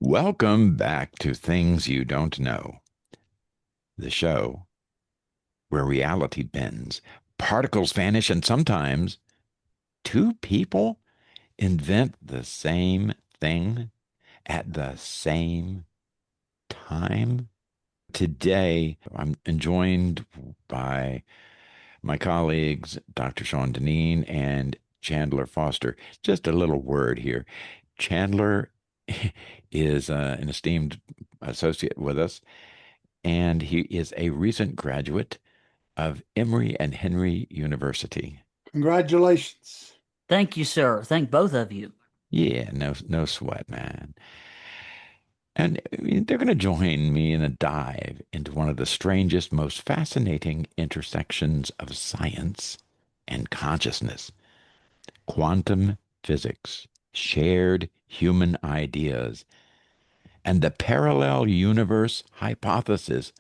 Welcome back to Things You Don't Know, the show where reality bends, particles vanish, and sometimes two people invent the same thing at the same time. Today, I'm joined by my colleagues, Dr. Sean Deneen and Chandler Foster. Just a little word here. Chandler is an esteemed associate with us, and he is a recent graduate of Emory and Henry University. Congratulations. Thank you, sir. Thank both of you. Yeah, no sweat, man. And they're going to join me in a dive into one of the strangest, most fascinating intersections of science and consciousness, quantum physics, shared human ideas, and the parallel universe hypothesis.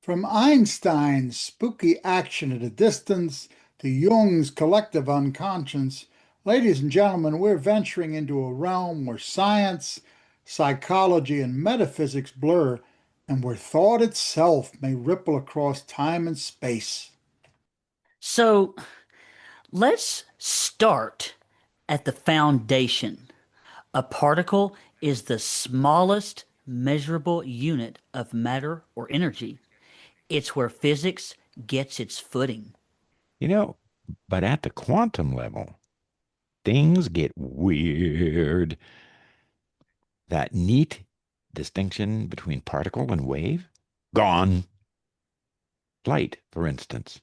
From Einstein's spooky action at a distance to Jung's collective unconscious, ladies and gentlemen, we're venturing into a realm where science, psychology, and metaphysics blur, and where thought itself may ripple across time and space. So let's start at the foundation. A particle is the smallest measurable unit of matter or energy. It's where physics gets its footing. You know, but at the quantum level, things get weird. That neat distinction between particle and wave, gone. Light, for instance,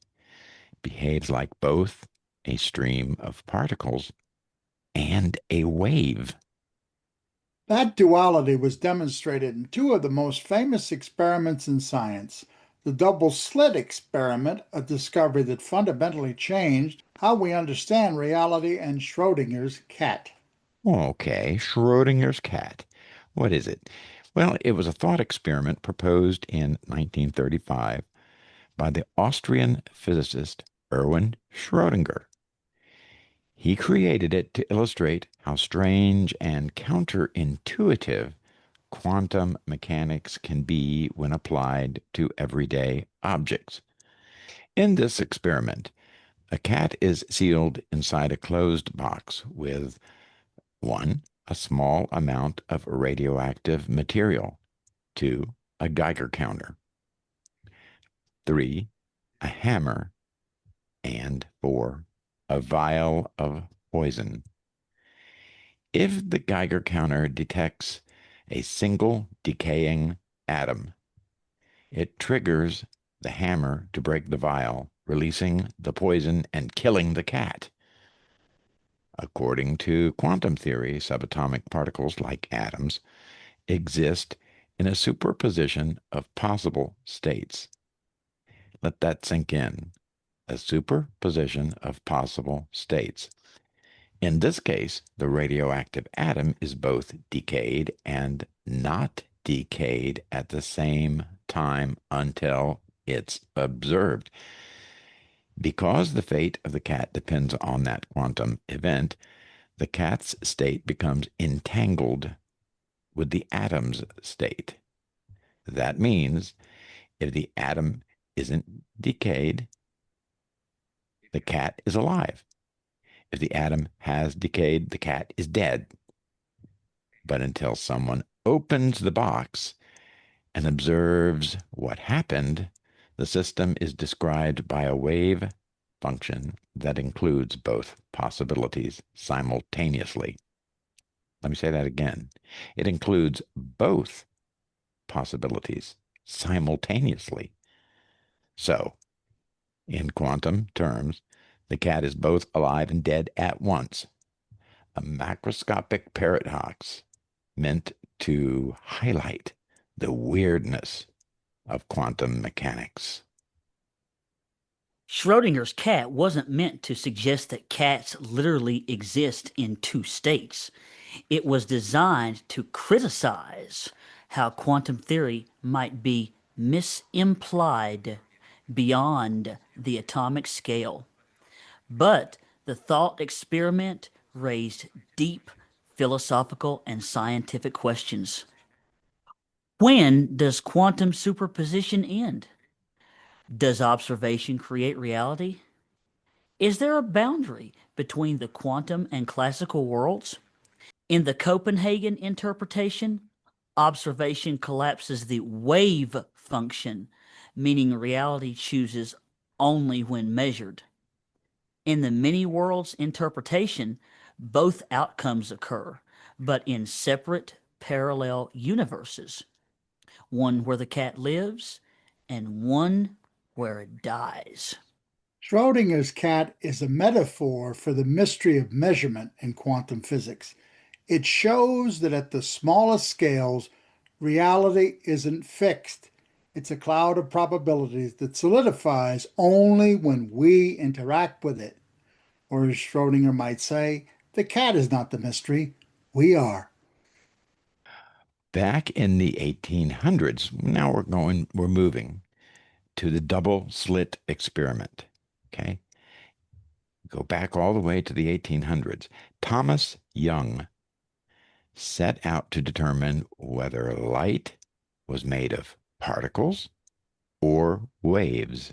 behaves like both a stream of particles and a wave. That duality was demonstrated in two of the most famous experiments in science. The double slit experiment, a discovery that fundamentally changed how we understand reality, and Schrödinger's cat. Okay, Schrödinger's cat. What is it? Well, it was a thought experiment proposed in 1935 by the Austrian physicist Erwin Schrödinger. He created it to illustrate how strange and counterintuitive quantum mechanics can be when applied to everyday objects. In this experiment, a cat is sealed inside a closed box with 1. A small amount of radioactive material. 2. A Geiger counter. 3. A hammer. And 4. A vial of poison. If the Geiger counter detects a single decaying atom, it triggers the hammer to break the vial, releasing the poison and killing the cat. According to quantum theory, subatomic particles, like atoms, exist in a superposition of possible states. Let that sink in. A superposition of possible states. In this case, the radioactive atom is both decayed and not decayed at the same time until it's observed. Because the fate of the cat depends on that quantum event, the cat's state becomes entangled with the atom's state. That means if the atom isn't decayed, the cat is alive. If the atom has decayed, the cat is dead. But until someone opens the box and observes what happened, the system is described by a wave function that includes both possibilities simultaneously. Let me say that again. It includes both possibilities simultaneously. So, in quantum terms, the cat is both alive and dead at once. A macroscopic paradox meant to highlight the weirdness of quantum mechanics. Schrodinger's cat wasn't meant to suggest that cats literally exist in two states. It was designed to criticize how quantum theory might be misimplied beyond the atomic scale. But the thought experiment raised deep philosophical and scientific questions. When does quantum superposition end? Does observation create reality? Is there a boundary between the quantum and classical worlds? In the Copenhagen interpretation, observation collapses the wave function, meaning reality chooses only when measured. In the many worlds interpretation, both outcomes occur, but in separate parallel universes, one where the cat lives and one where it dies. Schrödinger's cat is a metaphor for the mystery of measurement in quantum physics. It shows that at the smallest scales, reality isn't fixed. It's a cloud of probabilities that solidifies only when we interact with it. Or as Schrödinger might say, the cat is not the mystery, we are. Back in the 1800s, now we're moving to the double slit experiment. Okay. Go back all the way to the 1800s. Thomas Young set out to determine whether light was made of particles or waves.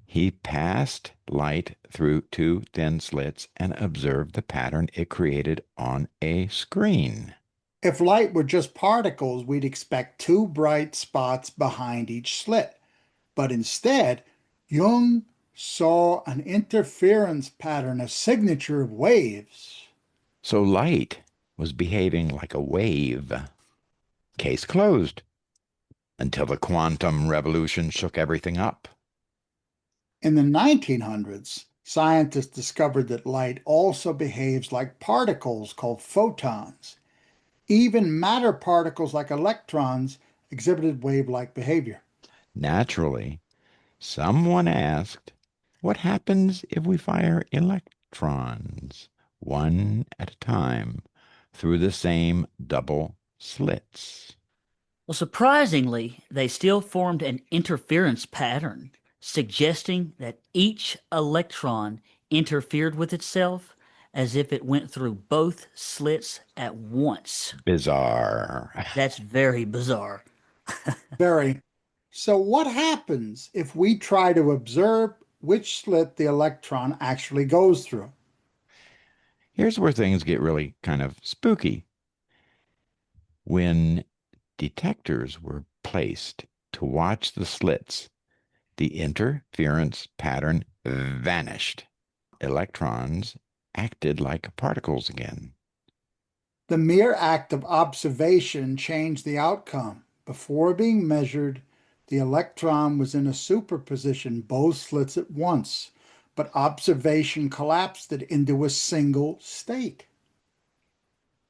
He passed light through two thin slits and observed the pattern it created on a screen. If light were just particles, we'd expect two bright spots behind each slit. But instead, Jung saw an interference pattern, a signature of waves. So light was behaving like a wave. Case closed. Until the quantum revolution shook everything up. In the 1900s, scientists discovered that light also behaves like particles called photons. Even matter particles like electrons exhibited wave-like behavior. Naturally, someone asked, what happens if we fire electrons, one at a time, through the same double slits? Well, surprisingly, they still formed an interference pattern, suggesting that each electron interfered with itself as if it went through both slits at once. Bizarre. That's very bizarre. Very. So what happens if we try to observe which slit the electron actually goes through? Here's where things get really kind of spooky. When detectors were placed to watch the slits, the interference pattern vanished. Electrons acted like particles again. The mere act of observation changed the outcome. Before being measured, the electron was in a superposition, both slits at once, but observation collapsed it into a single state.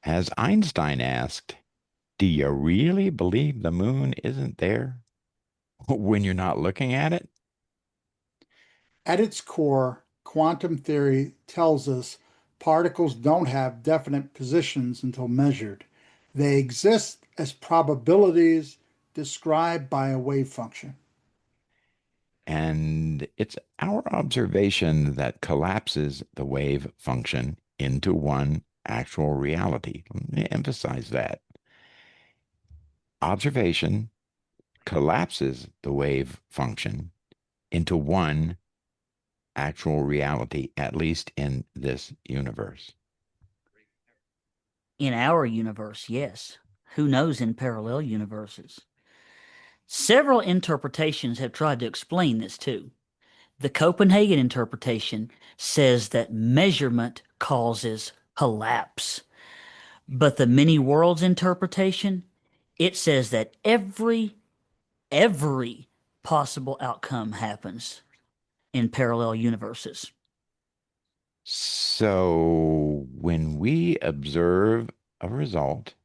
As Einstein asked, do you really believe the moon isn't there when you're not looking at it? At its core, quantum theory tells us particles don't have definite positions until measured. They exist as probabilities described by a wave function. And it's our observation that collapses the wave function into one actual reality. Let me emphasize that. Observation collapses the wave function into one actual reality, at least in this universe. In our universe, yes. Who knows in parallel universes? Several interpretations have tried to explain this too. The Copenhagen interpretation says that measurement causes collapse. But the many worlds interpretation, it says that every possible outcome happens in parallel universes. So when we observe a result,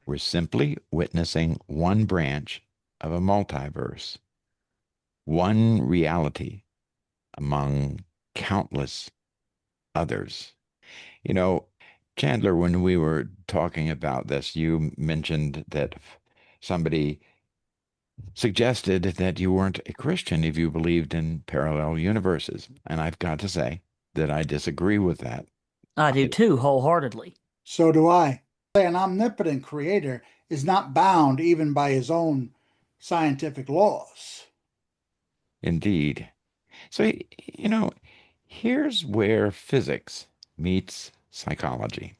we're simply witnessing one branch of a multiverse, one reality among countless others. You know, Chandler, when we were talking about this, you mentioned that somebody suggested that you weren't a Christian if you believed in parallel universes. And I've got to say that I disagree with that. I do I, too, wholeheartedly. So do I. An omnipotent creator is not bound even by his own scientific laws. Indeed. So, you know, here's where physics meets psychology.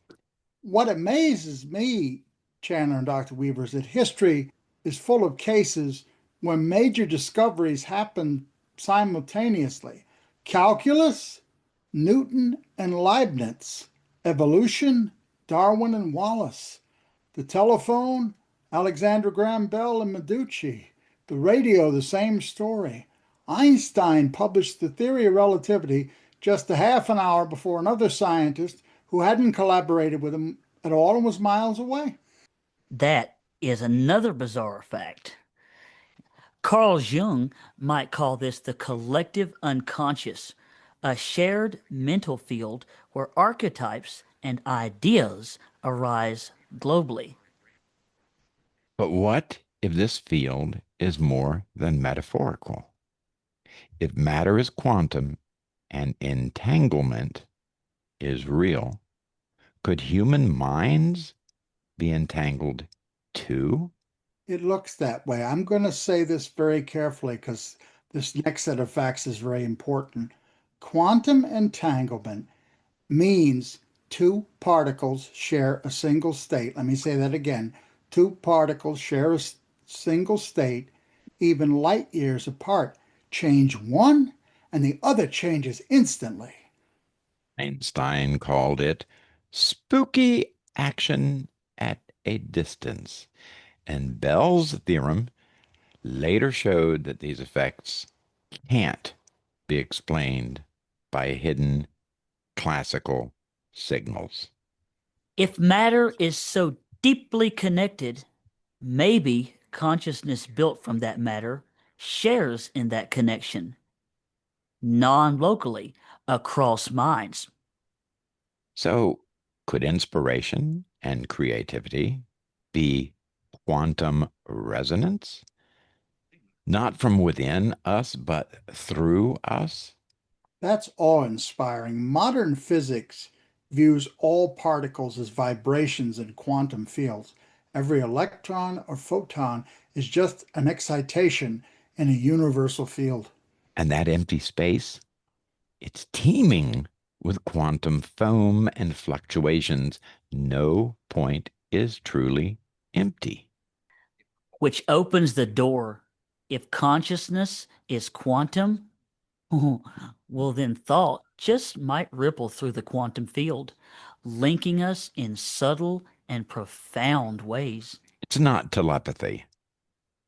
What amazes me, Chandler and Dr. Weaver, is that history is full of cases when major discoveries happen simultaneously. Calculus, Newton and Leibniz, evolution, Darwin and Wallace, the telephone, Alexander Graham Bell and Medici, the radio, the same story. Einstein published the theory of relativity just a half an hour before another scientist who hadn't collaborated with him at all and was miles away. That is another bizarre fact. Carl Jung might call this the collective unconscious, a shared mental field where archetypes and ideas arise globally. But what if this field is more than metaphorical? If matter is quantum and entanglement is real, could human minds be entangled too? It looks that way. I'm going to say this very carefully because this next set of facts is very important. Quantum entanglement means two particles share a single state. Let me say that again. Two particles share a single state, even light years apart. Change one, and the other changes instantly. Einstein called it spooky action at a distance, and Bell's theorem later showed that these effects can't be explained by hidden classical signals. If matter is so deeply connected, maybe consciousness built from that matter shares in that connection, non locally, across minds. So, could inspiration and creativity be quantum resonance? Not from within us, but through us? That's awe-inspiring. Modern physics views all particles as vibrations in quantum fields. Every electron or photon is just an excitation in a universal field. And that empty space? It's teeming with quantum foam and fluctuations. No point is truly empty. Which opens the door. If consciousness is quantum, well, then thought just might ripple through the quantum field, linking us in subtle and profound ways. It's not telepathy.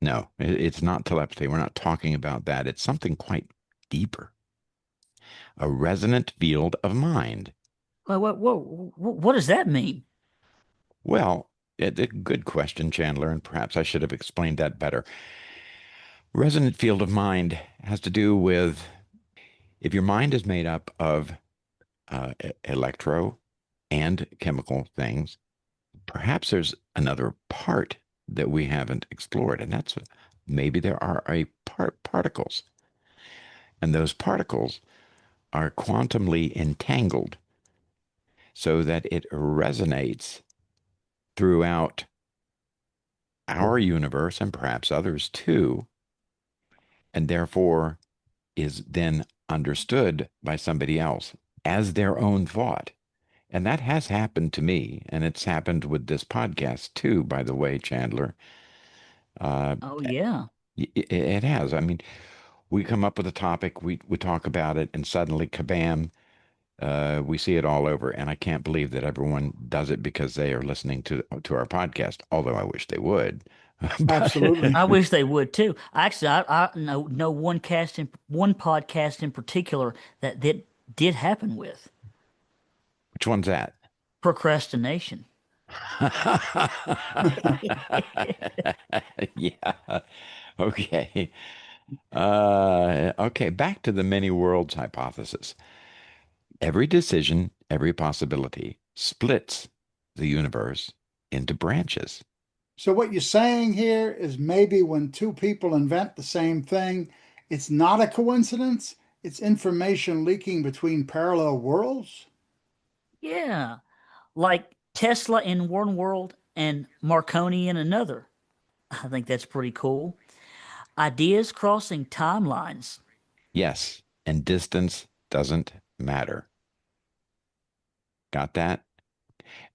No, it's not telepathy. We're not talking about that. It's something quite deeper. A resonant field of mind. Well, what does that mean? Well, a good question, Chandler, and perhaps I should have explained that better. Resonant field of mind has to do with if your mind is made up of electro and chemical things, perhaps there's another part that we haven't explored, and that's maybe there are particles, and those particles are quantumly entangled so that it resonates throughout our universe and perhaps others too, and therefore is then understood by somebody else as their own thought. And that has happened to me, and it's happened with this podcast too, by the way, Chandler. Uh, Oh, yeah. it has. I mean, we come up with a topic, we talk about it, and suddenly, kabam, we see it all over. And I can't believe that everyone does it because they are listening to our podcast, although I wish they would. But Absolutely. I wish they would too. Actually, I know one podcast in particular that did happen with which one's that? procrastination. Yeah. Okay. Okay, back to the many worlds hypothesis. Every decision, every possibility splits the universe into branches. So, what you're saying here is maybe when two people invent the same thing, it's not a coincidence, it's information leaking between parallel worlds? Yeah, like Tesla in one world and Marconi in another. I think that's pretty cool. Ideas crossing timelines. Yes, and distance doesn't matter. Got that?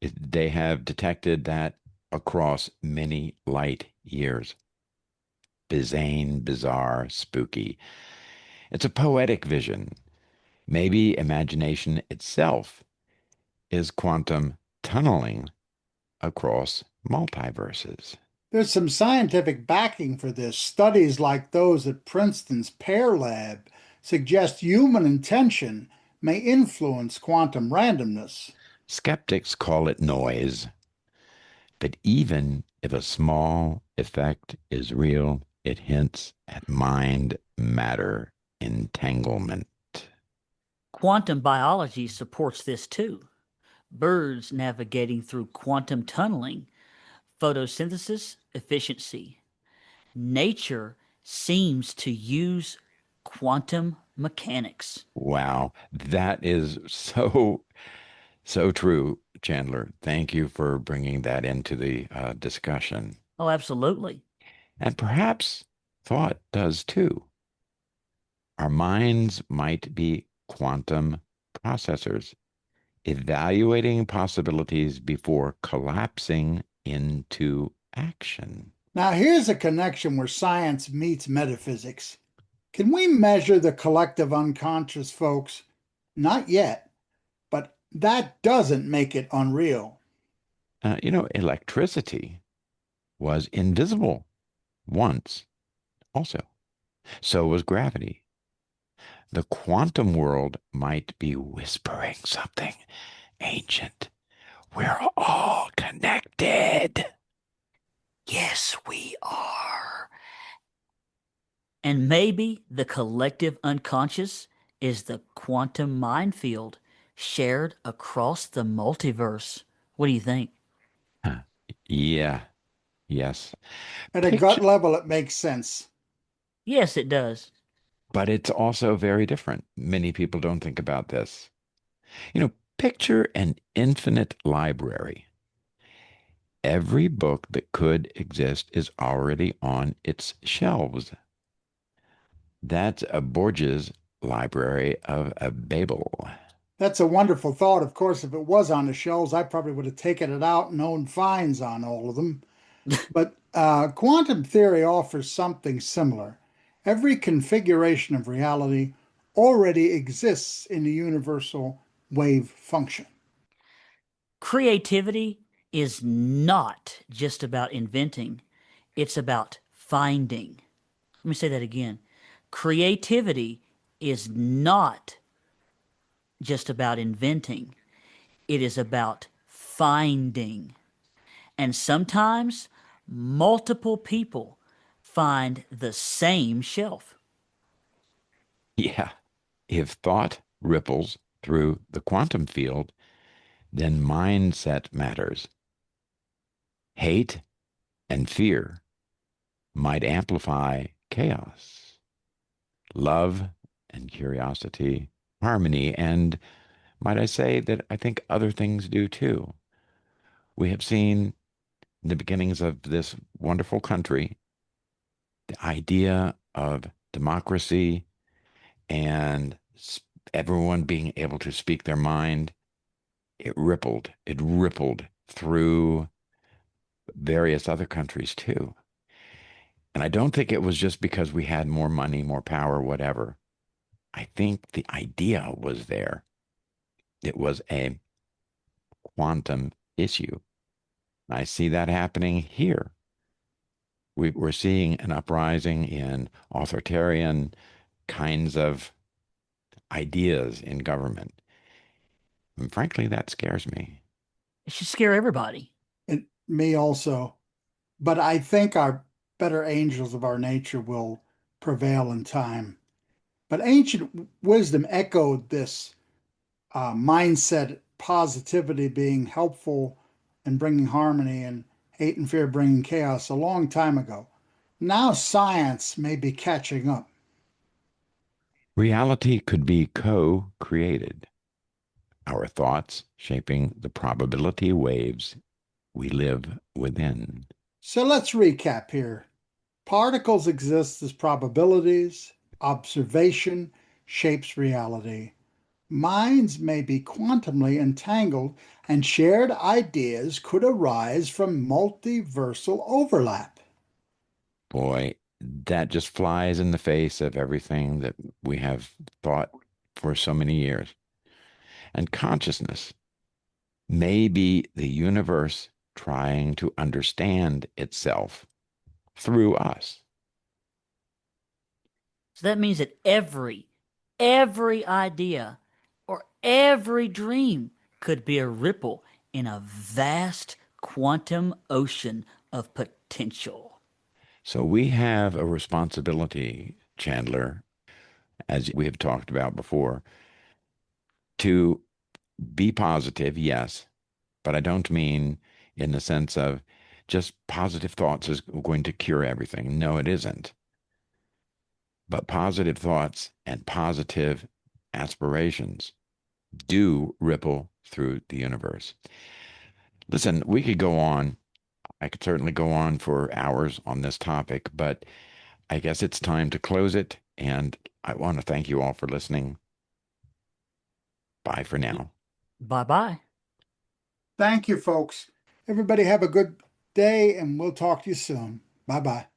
They have detected that across many light years. Bizarre, bizarre, spooky. It's a poetic vision. Maybe imagination itself is quantum tunneling across multiverses. There's some scientific backing for this. Studies like those at Princeton's PEAR lab suggest human intention may influence quantum randomness. Skeptics call it noise, but even if a small effect is real, it hints at mind matter entanglement. Quantum biology supports this too. Birds navigating through quantum tunneling, photosynthesis efficiency. Nature seems to use quantum mechanics. Wow, that is so true, Chandler. Thank you for bringing that into the discussion. Oh, absolutely. And perhaps thought does too. Our minds might be quantum processors, evaluating possibilities before collapsing into action. Now, here's a connection where science meets metaphysics. Can we measure the collective unconscious, folks? Not yet, but that doesn't make it unreal. Electricity was invisible once also. So was gravity. The quantum world might be whispering something ancient. We're all connected. Yes, we are. And maybe the collective unconscious is the quantum minefield shared across the multiverse. What do you think? Huh. Yeah, yes. At a gut Picture, level, it makes sense. Yes, it does. but it's also very different. Many people don't think about this. Picture an infinite library. Every book that could exist is already on its shelves. That's a Borges library of a Babel. That's a wonderful thought. Of course, if it was on the shelves, I probably would have taken it out and owned fines on all of them. But quantum theory offers something similar. Every configuration of reality already exists in the universal wave function. Creativity is not just about inventing, it's about finding. Let me say that again. Creativity is not just about inventing, it is about finding. And sometimes multiple people find the same shelf. Yeah, if thought ripples through the quantum field, then mindset matters. Hate and fear might amplify chaos. Love and curiosity, harmony, and might I say that I think other things do too. We have seen in the beginnings of this wonderful country the idea of democracy and everyone being able to speak their mind. It rippled through various other countries too. And I don't think it was just because we had more money, more power, whatever. I think the idea was there. It was a quantum issue. I see that happening here. We're seeing an uprising in authoritarian kinds of ideas in government. And frankly, that scares me. It should scare everybody. And me also. But I think our better angels of our nature will prevail in time. But ancient wisdom echoed this mindset, positivity being helpful and bringing harmony, and hate and fear bringing chaos a long time ago. Now science may be catching up. Reality could be co created. our thoughts shaping the probability waves we live within. So let's recap here. Particles exist as probabilities, observation shapes reality. Minds may be quantumly entangled, and shared ideas could arise from multiversal overlap. Boy, that just flies in the face of everything that we have thought for so many years. And consciousness may be the universe trying to understand itself through us. So that means that every idea or every dream could be a ripple in a vast quantum ocean of potential. So we have a responsibility, Chandler, as we have talked about before, to be positive, yes, but I don't mean in the sense of just positive thoughts is going to cure everything. No, it isn't. But positive thoughts and positive aspirations do ripple through the universe. Listen, we could go on. I could certainly go on for hours on this topic, but I guess it's time to close it. And I want to thank you all for listening. Bye for now. Bye bye. Thank you, folks. Everybody have a good day, and we'll talk to you soon. Bye bye.